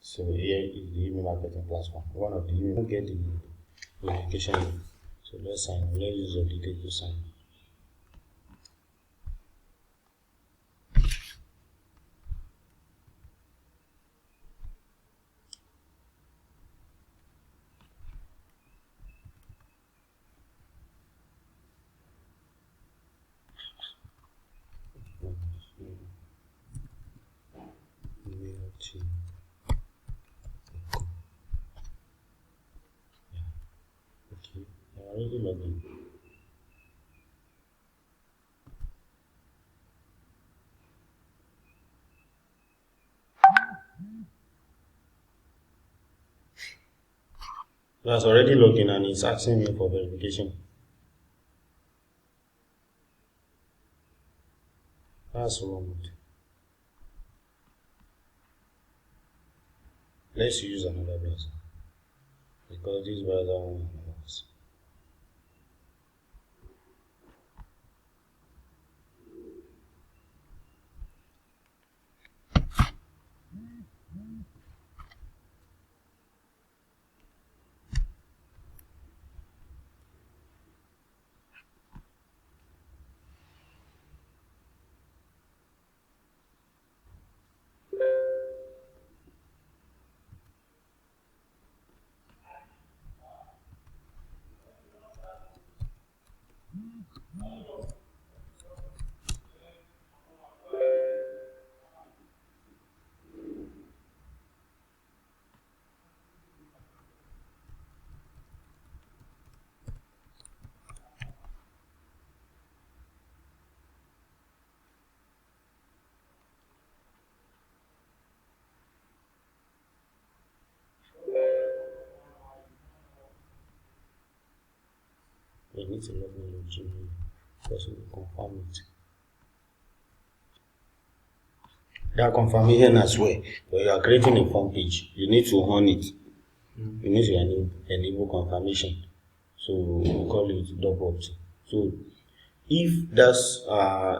So here is the email marketing platform. One of the email get the verification link. So let's sign. Let's use your details to sign. Email to okay. I already logged in. That's already logged in and it's asking me for verification. That's wrong. Let's use another browser because this browser one works. You need to log in your Gmail because we confirm it. That confirmation as well. When you are creating a form page, you need to on it. You need to enable confirmation. So we call it double opt-in. So if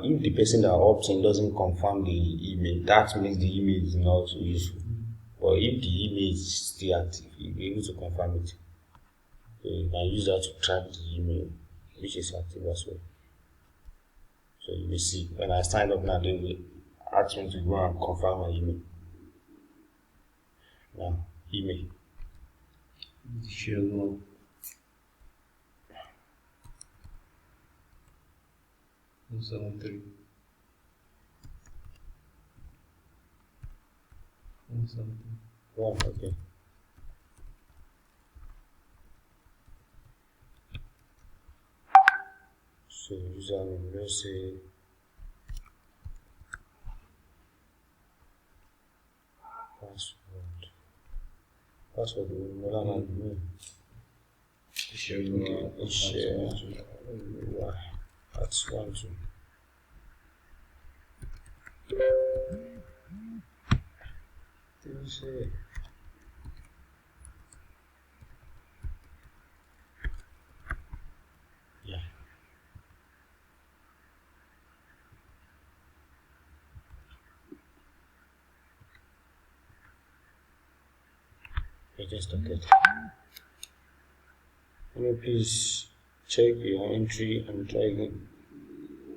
if the person that opts in doesn't confirm the email, that means the email is not useful. But if the email is still active, you'll be able to confirm it. So you can use that to track the email which is active as well. So you will see when I sign up now, they will ask me to go and confirm my email. Now, email. Sure. 173. 173. Oh, okay. So username, let's say password. Password will not me. Sure. That's 1 2. Yeah. I just started. Can you please check your entry and try again?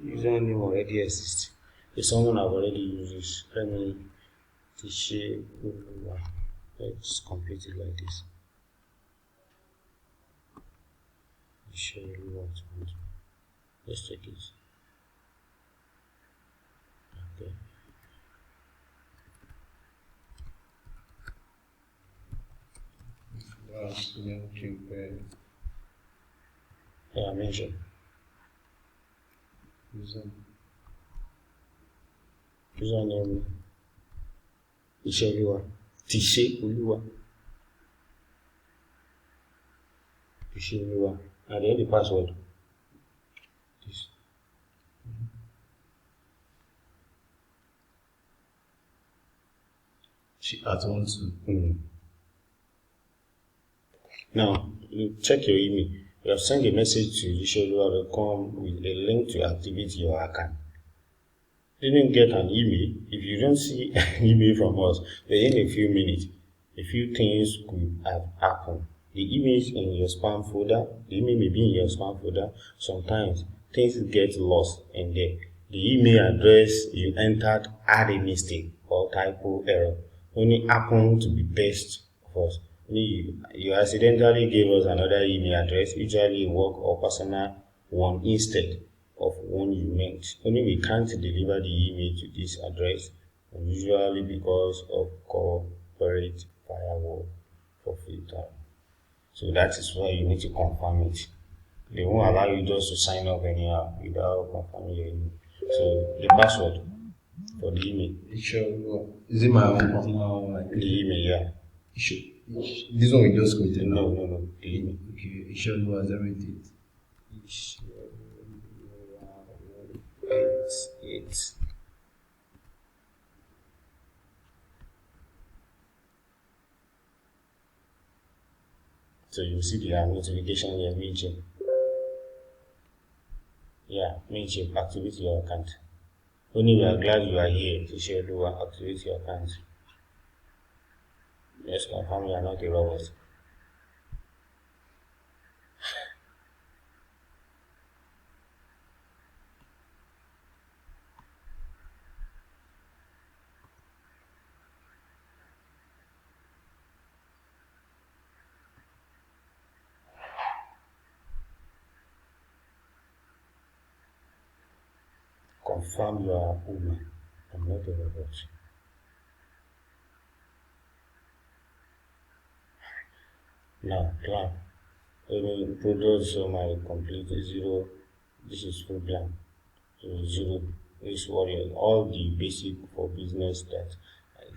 Username already exists. If someone have already used this, let me share. Let's complete it like this. Share what. Let's check it. Okay. Last name, Yeah, I mentioned. Username Isheoluwa. Tisheoluwa. Tisheoluwa. And then the password. This. She at once. Now, you check your email. You have sent a message to Isheoluwa.com with a link to activate your account. Didn't get an email. If you don't see an email from us within a few minutes, a few things could have happened. The image in your spam folder, the email may be in your spam folder. Sometimes things get lost in there. The email address you entered had a mistake or typo error. Only happened to be best of us. You accidentally gave us another email address, usually a work or personal one instead of one you meant. Only we can't deliver the email to this address, usually because of corporate firewall for filter. So that is why you need to confirm it. They won't allow you just to sign up anyhow without confirming your email. So the password for the email. Is it my own personal one? Like, The email, yeah. This one we just created now. No. The email. Okay, Ishalu has everything. It's so you see the notification here, Mailchimp. Yeah, Mailchimp, activate your account. Only we are glad you are here to share the one, activate your account. Yes, confirm you are not a robot. Confirm you are a woman. I'm not a robot. Now, plan. Products of my complete zero. This is full blank. So zero is warrior. All the basic for business that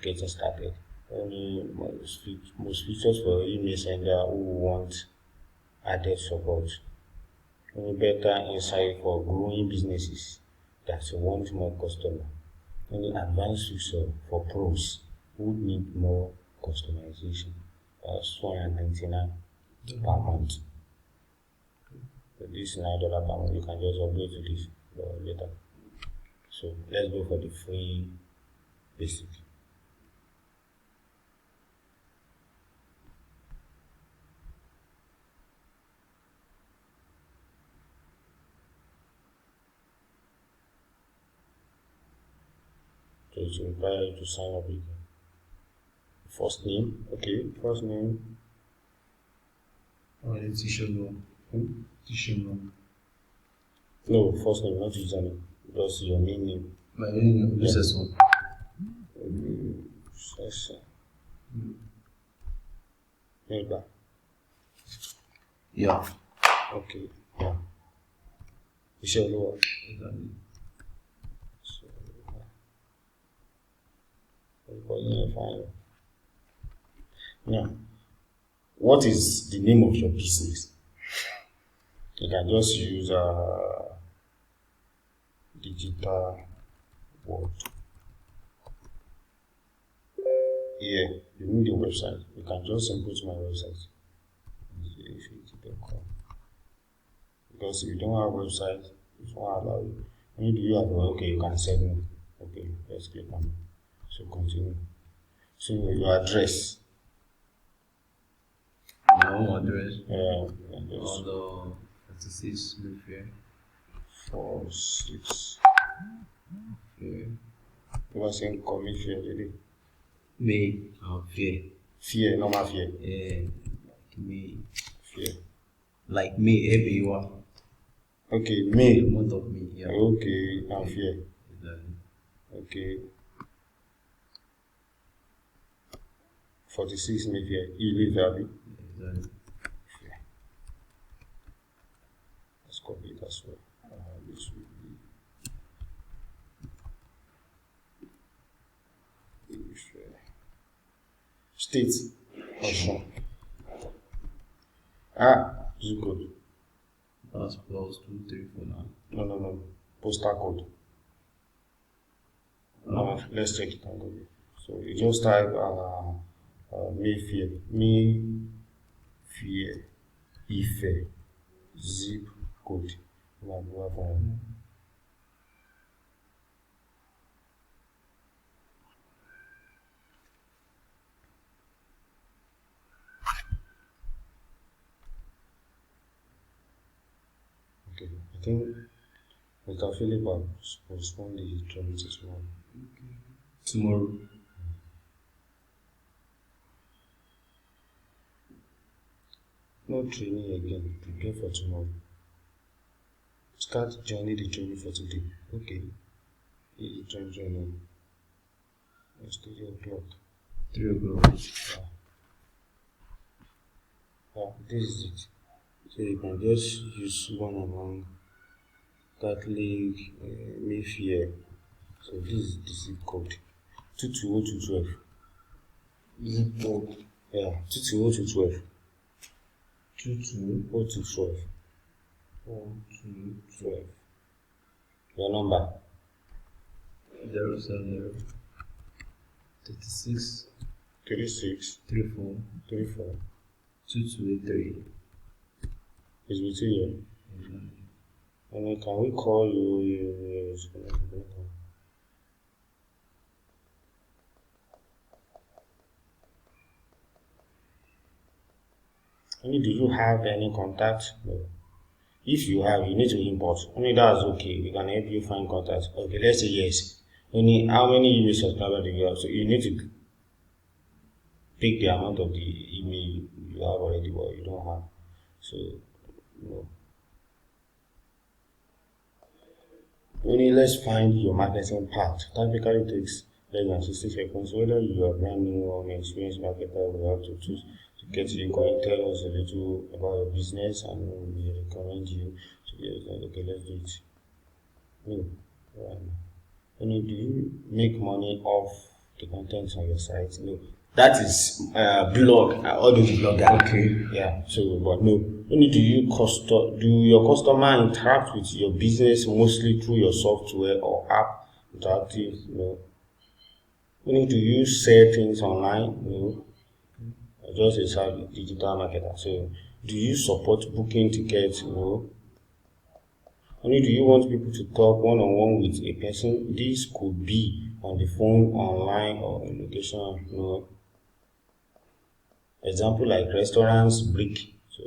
getting started. Only most features for email sender who want added support. Only better insight for growing businesses that want more customer. Only advanced feature for pros who need more customization. That's $199 per month. So this is $9 per month. You can just upgrade to this later. So let's go for the free basic. So it will require you to sign up with first name. Okay, first name. Oh, it's Ishalu. Ishalu. No, first name, not username. Just your main name. My name is this one. Neighbor. Yeah. Okay, yeah. Ishalu. Exactly. Now, what is the name of your business? You can just use digital word. Here, you need a website. You can just input my website. Because if you don't have a website, it won't allow you. When do you have one? Okay, you can send me. Okay, let's click on it. So continue. So your address. My own address. Address. On the 36 Mayfair. 46. Fair. You were saying commit fear today. May. Fear. Fear, normal fear. May. Fear. Like May, everyone. Okay, May. The month of May, yeah. Okay, and fear. Exactly. Okay. 46 Mayfair. You live there, Abi? Exactly. Fear. Let's copy it as well. This will be state. Osun. Zip code. That's +234 now. No. Postal code. No, let's check it on Google. So you just type Mayfair, Ife, zip code. think Mr. Philip has postponed the training to tomorrow. Tomorrow. No training again. Prepare for tomorrow. Start joining the training for today. Okay. You training. It's 3 o'clock. 3 o'clock. This is it. So you can just use one among Catholic, Mayfair. So this is the zip code 22012. Zip code. Yeah, 22012. 22 0212. Your number 07 36 36 34 34 2283. is with you. And then can we call you? Only do you have any contact? No. If you have, you need to import. Only that's okay. We can help you find contacts. Okay, let's say yes. Only how many email subscribers do you have? So you need to pick the amount of the email you have already, but you don't have. So no. Only let's find your marketing part. Typically takes less than 60 seconds. Whether you are brand new or an experienced marketer, we have to choose to get you going. Tell us a little about your business and we recommend you to get it. Okay, let's do it. No. Only do you make money off the content on your site? No. That is blog, all those bloggers. Okay. Yeah. So, but no. Only do your customer interact with your business mostly through your software or app interactive? No. Only do you sell things online? No. Just a digital marketer. So, do you support booking tickets? No. Only do you want people to talk one-on-one with a person? This could be on the phone, online, or in location. No. Example like restaurants, brick. So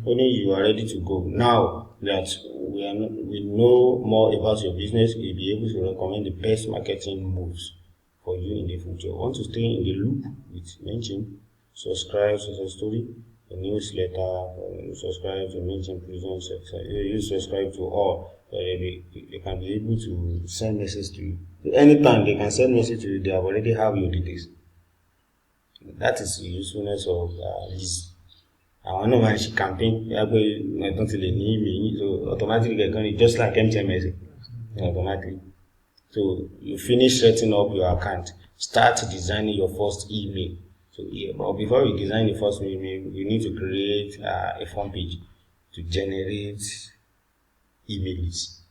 only you are ready to go. Now that we know more about your business, we'll be able to recommend the best marketing moves for you in the future. Want to stay in the loop with Mention? Subscribe to the story, the newsletter, subscribe to Mention Prison. You subscribe to all. They can be able to send message to you. Anytime they can send message to you, they have already have your details. That is the usefulness of this. I know when she campaign, I don't really need me, so automatically they're going to just like MTMS, automatically. So you finish setting up your account, start designing your first email. So but before you design the first email, you need to create a form page to generate emails.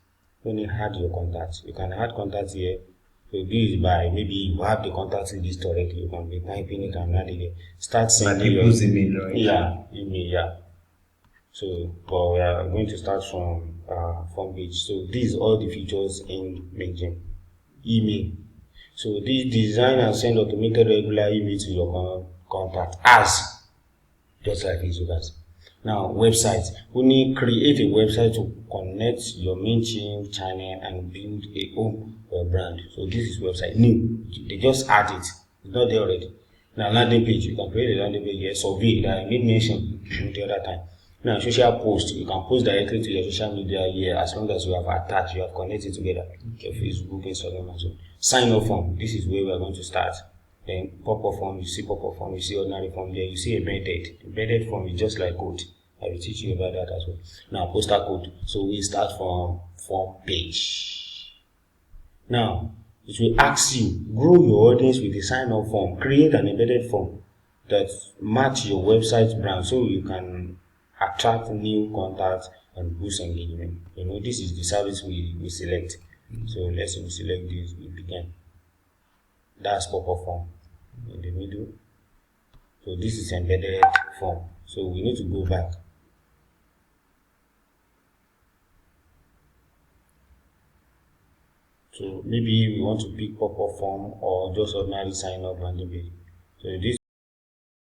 When you add your contacts, you can add contacts here. So this is by maybe you have the contact list already. You can be typing it and add it. Start sending your email, right? Yeah, email, yeah. So, but we are going to start from form page. So these are all the features in Mention. Email. So this design and send automated regular email to your contact as just like Facebook. Now, website. We need create a website to connect your Mention channel and build a home for a brand. So this is website new. They just add it. It's not there already. Now, landing page. You can create a landing page here. Survey that I made mention the other time. Now, social post. You can post directly to your social media here as long as you have attached, you have connected together. Your Facebook, Instagram, and so on. Sign up form. This is where we are going to start. Then pop-up form, you see pop-up form, you see ordinary form there, you see embedded. Embedded form is just like code. I will teach you about that as well. Now, postal code. So we start from form page. Now, it will ask you, grow your audience with a sign-up form. Create an embedded form that match your website brand so you can attract new contacts and boost engagement. You know, this is the service we select. So let's say we select this, we begin. That's pop-up form in the middle. So this is embedded form. So we need to go back. So maybe we want to pick pop-up form or just ordinary sign up landing page. So this